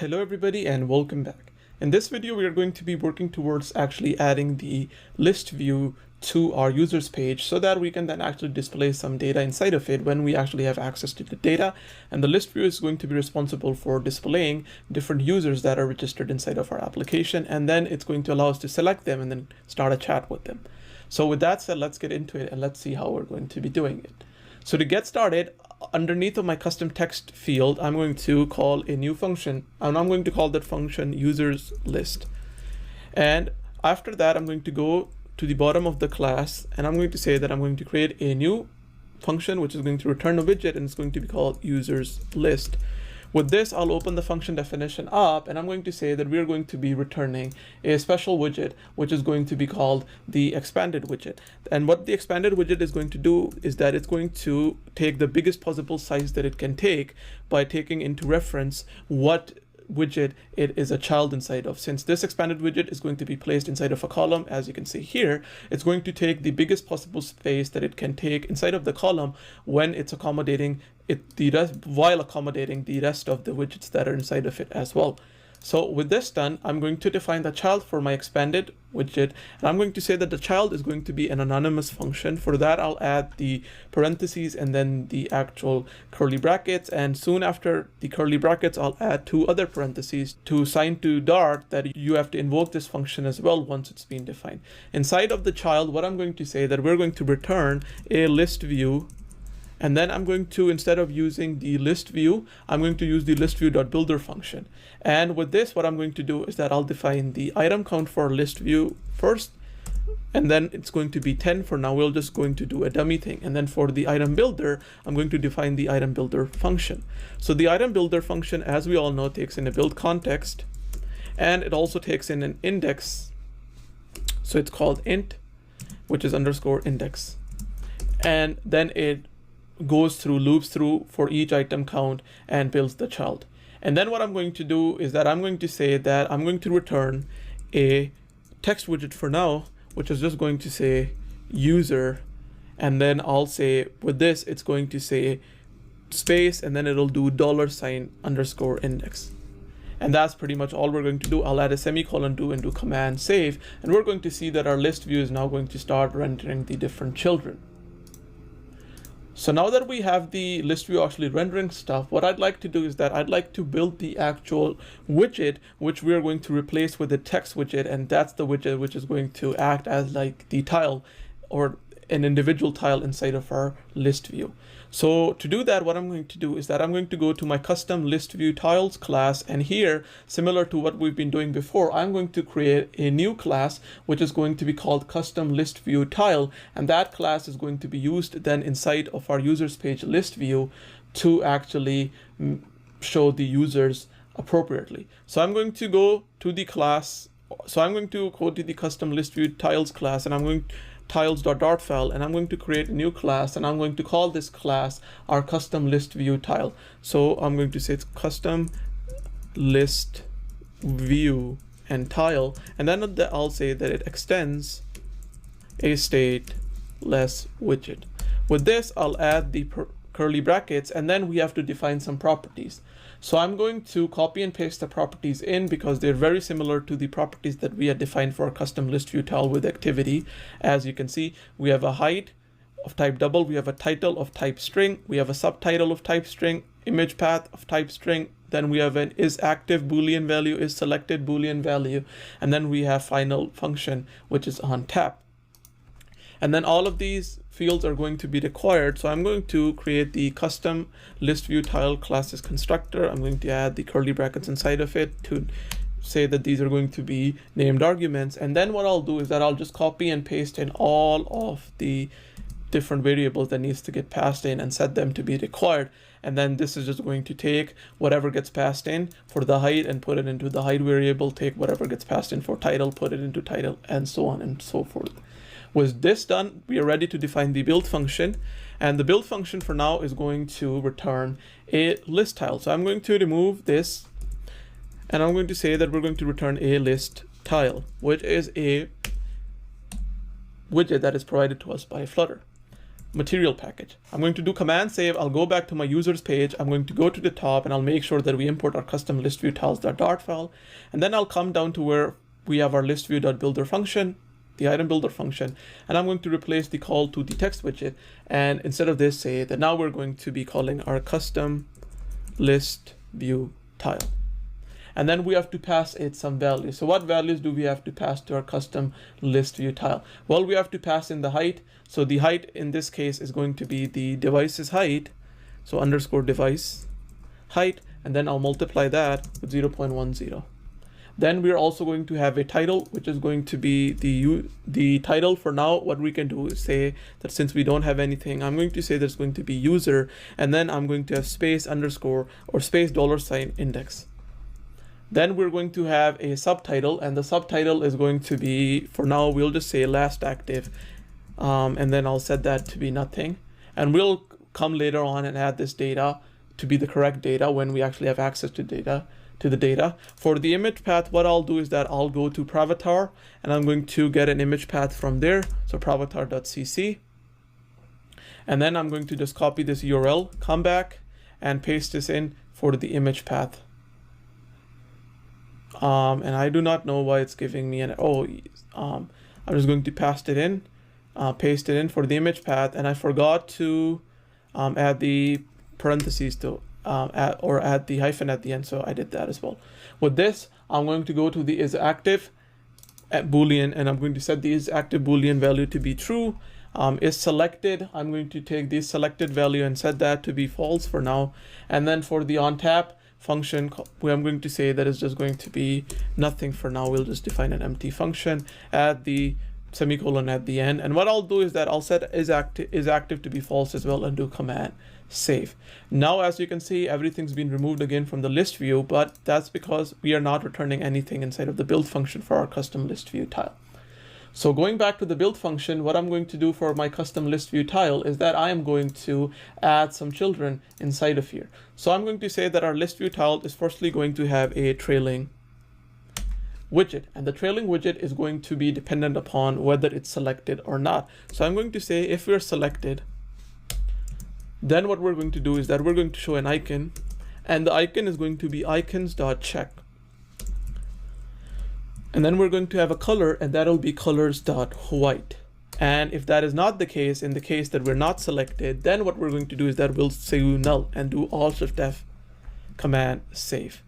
Hello everybody and welcome back. In this video we are going to be working towards actually adding the list view to our users page so that we can then actually display some data inside of it when we actually have access to the data, and the list view is going to be responsible for displaying different users that are registered inside of our application, and then it's going to allow us to select them and then start a chat with them. So with that said, let's get into it and let's see how we're going to be doing it. So to get started, underneath of my custom text field, I'm going to call a new function, and I'm going to call that function users list. And after that, I'm going to go to the bottom of the class and I'm going to say that I'm going to create a new function which is going to return a widget, and it's going to be called users list. With this, I'll open the function definition up and I'm going to say that we're going to be returning a special widget, which is going to be called the expanded widget. And what the expanded widget is going to do is that it's going to take the biggest possible size that it can take by taking into reference what widget it is a child inside of. Since this expanded widget is going to be placed inside of a column, as you can see here, it's going to take the biggest possible space that it can take inside of the column when it's accommodating it while accommodating the rest of the widgets that are inside of it as well. So with this done, I'm going to define the child for my expanded widget, and I'm going to say that the child is going to be an anonymous function. For that, I'll add the parentheses and then the actual curly brackets, and soon after the curly brackets, I'll add two other parentheses to assign to Dart that you have to invoke this function as well once it's been defined. Inside of the child, what I'm going to say that we're going to return a list view. And then I'm going to, instead of using the list view, I'm going to use the ListView.builder function. And with this, what I'm going to do is that I'll define the item count for list view first, and then it's going to be 10 for now. We're just going to do a dummy thing. And then for the item builder, I'm going to define the item builder function. So the item builder function, as we all know, takes in a build context, and it also takes in an index. So it's called int, which is underscore index. And then it loops through for each item count and builds the child. And then what I'm going to do is that I'm going to say that I'm going to return a text widget for now, which is just going to say user, and then I'll say with this it's going to say space, and then it'll do $_index. And that's pretty much all we're going to do. I'll add a semicolon and do command save, and we're going to see that our list view is now going to start rendering the different children. So now that we have the list view actually rendering stuff, what I'd like to do is that I'd like to build the actual widget, which we're going to replace with the text widget. And that's the widget which is going to act as like the tile or an individual tile inside of our list view. So to do that, what I'm going to do is that I'm going to go to my custom list view tiles class, and here, similar to what we've been doing before, I'm going to create a new class which is going to be called custom list view tile, and that class is going to be used then inside of our users page list view to actually show the users appropriately. So I'm going to go to the class. So I'm going to go to the custom list view tiles class, and I'm going to tiles.dart file, and I'm going to create a new class, and I'm going to call this class our custom list view tile. So I'm going to say it's custom list view and tile, and then I'll say that it extends a stateless widget. With this, I'll add the curly brackets, and then we have to define some properties. So I'm going to copy and paste the properties in because they're very similar to the properties that we had defined for our custom list view tile with activity. As you can see, we have a height of type double, we have a title of type string, we have a subtitle of type string, image path of type string, then we have an is active Boolean value, is selected Boolean value, and then we have final function, which is on tap. And then all of these fields are going to be required. So I'm going to create the custom list view tile classes constructor. I'm going to add the curly brackets inside of it to say that these are going to be named arguments. And then what I'll do is that I'll just copy and paste in all of the different variables that needs to get passed in and set them to be required. And then this is just going to take whatever gets passed in for the height and put it into the height variable, take whatever gets passed in for title, put it into title, and so on and so forth. With this done, we are ready to define the build function, and the build function for now is going to return a list tile. So I'm going to remove this, and I'm going to say that we're going to return a list tile, which is a widget that is provided to us by Flutter. material package. I'm going to do command save. I'll go back to my users page. I'm going to go to the top and I'll make sure that we import our custom ListView tiles.dart file. And then I'll come down to where we have our ListView.builder function, the item builder function, and I'm going to replace the call to the text widget. And instead of this, say that now we're going to be calling our custom ListView tile. And then we have to pass it some values. So what values do we have to pass to our custom ListView tile? Well, we have to pass in the height. So the height in this case is going to be the device's height. So underscore device height, and then I'll multiply that with 0.10. Then we're also going to have a title, which is going to be the title. For now, what we can do is say that since we don't have anything, I'm going to say there's going to be user, and then I'm going to have space underscore or space $ index. Then we're going to have a subtitle, and the subtitle is going to be, for now, we'll just say last active, and then I'll set that to be nothing. And we'll come later on and add this data to be the correct data when we actually have access to the data. For the image path, what I'll do is that I'll go to Pravatar, and I'm going to get an image path from there. So pravatar.cc. And then I'm going to just copy this URL, come back, and paste this in for the image path. And I do not know why it's giving me an, I'm just going to paste it in for the image path, and I forgot to add the parentheses to add the hyphen at the end, so I did that as well. With this, I'm going to go to the isActive boolean, and I'm going to set the isActive boolean value to be true. Is selected, I'm going to take the selected value and set that to be false for now. And then for the onTap function, I'm going to say that it's just going to be nothing for now. We'll just define an empty function, add the semicolon at the end. And what I'll do is that I'll set is active to be false as well, and do command save. Now, as you can see, everything's been removed again from the list view, but that's because we are not returning anything inside of the build function for our custom list view tile. So going back to the build function, what I'm going to do for my custom list view tile is that I am going to add some children inside of here. So I'm going to say that our list view tile is firstly going to have a trailing widget, and the trailing widget is going to be dependent upon whether it's selected or not. So I'm going to say if we're selected, then what we're going to do is that we're going to show an icon, and the icon is going to be icons.check. And then we're going to have a color, and that'll be colors.white. And if that is not the case, in the case that we're not selected, then what we're going to do is that we'll say null and do Alt-Shift-F command save.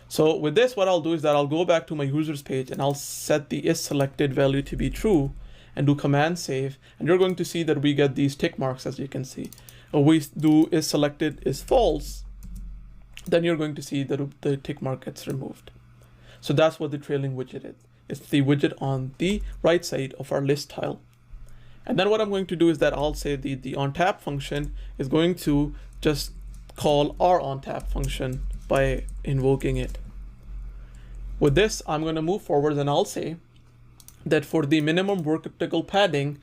So with this, what I'll do is that I'll go back to my users page and I'll set the isSelected value to be true and do command save. And you're going to see that we get these tick marks, as you can see. If we do isSelected is false, then you're going to see that the tick mark gets removed. So that's what the trailing widget is. It's the widget on the right side of our list tile. And then what I'm going to do is that I'll say the onTap function is going to just call our onTap function by invoking it. With this, I'm going to move forward, and I'll say that for the minimum vertical padding,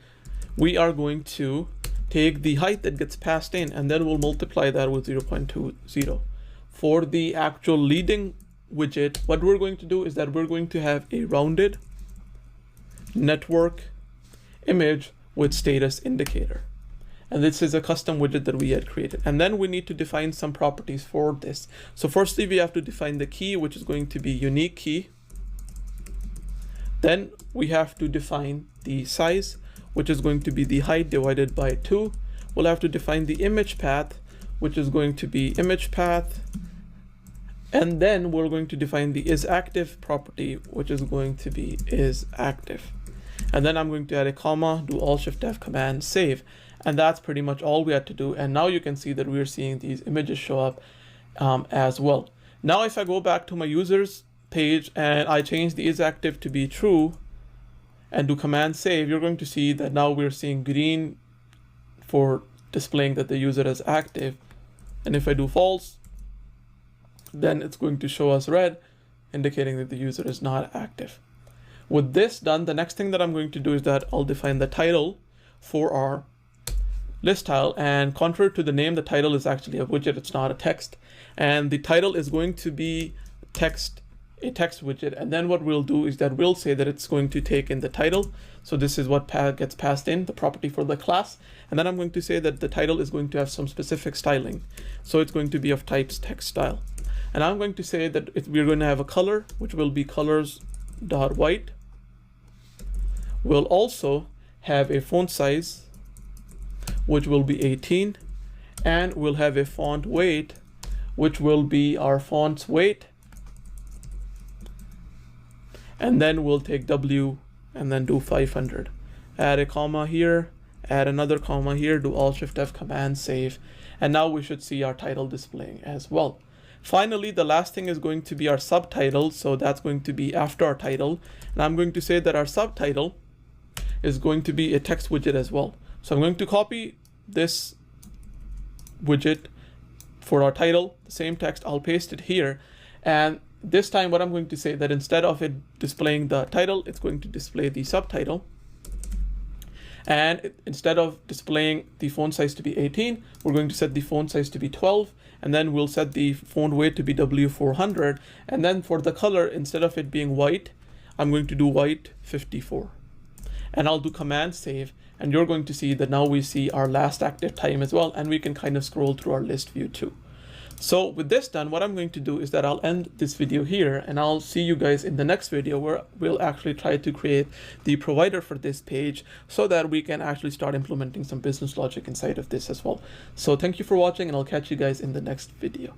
we are going to take the height that gets passed in, and then we'll multiply that with 0.20. For the actual leading widget, what we're going to do is that we're going to have a rounded network image with status indicator. And this is a custom widget that we had created. And then we need to define some properties for this. So firstly, we have to define the key, which is going to be unique key. Then we have to define the size, which is going to be the height divided by 2. We'll have to define the image path, which is going to be image path. And then we're going to define the isActive property, which is going to be isActive. And then I'm going to add a comma, do Alt-Shift-F command save. And that's pretty much all we had to do. And now you can see that we're seeing these images show up as well. Now, if I go back to my users page and I change the isActive to be true and do command save, you're going to see that now we're seeing green for displaying that the user is active. And if I do false, then it's going to show us red, indicating that the user is not active. With this done, the next thing that I'm going to do is that I'll define the title for our list tile, and contrary to the name, the title is actually a widget, it's not a text. And the title is going to be text a text widget. And then what we'll do is that we'll say that it's going to take in the title. So this is what gets passed in, the property for the class. And then I'm going to say that the title is going to have some specific styling. So it's going to be of types text style. And I'm going to say that we're going to have a color, which will be colors.white. We'll also have a font size, which will be 18. And we'll have a font weight, which will be our font's weight. And then we'll take W and then do 500. Add a comma here, add another comma here, do Alt-Shift-F command, save. And now we should see our title displaying as well. Finally, the last thing is going to be our subtitle. So that's going to be after our title. And I'm going to say that our subtitle is going to be a text widget as well. So I'm going to copy this widget for our title, the same text, I'll paste it here. And this time what I'm going to say that instead of it displaying the title, it's going to display the subtitle. And instead of displaying the font size to be 18, we're going to set the font size to be 12. And then we'll set the font weight to be W400. And then for the color, instead of it being white, I'm going to do white 54. And I'll do command save. And you're going to see that now we see our last active time as well. And we can kind of scroll through our list view too. So with this done, what I'm going to do is that I'll end this video here, and I'll see you guys in the next video where we'll actually try to create the provider for this page so that we can actually start implementing some business logic inside of this as well. So thank you for watching, and I'll catch you guys in the next video.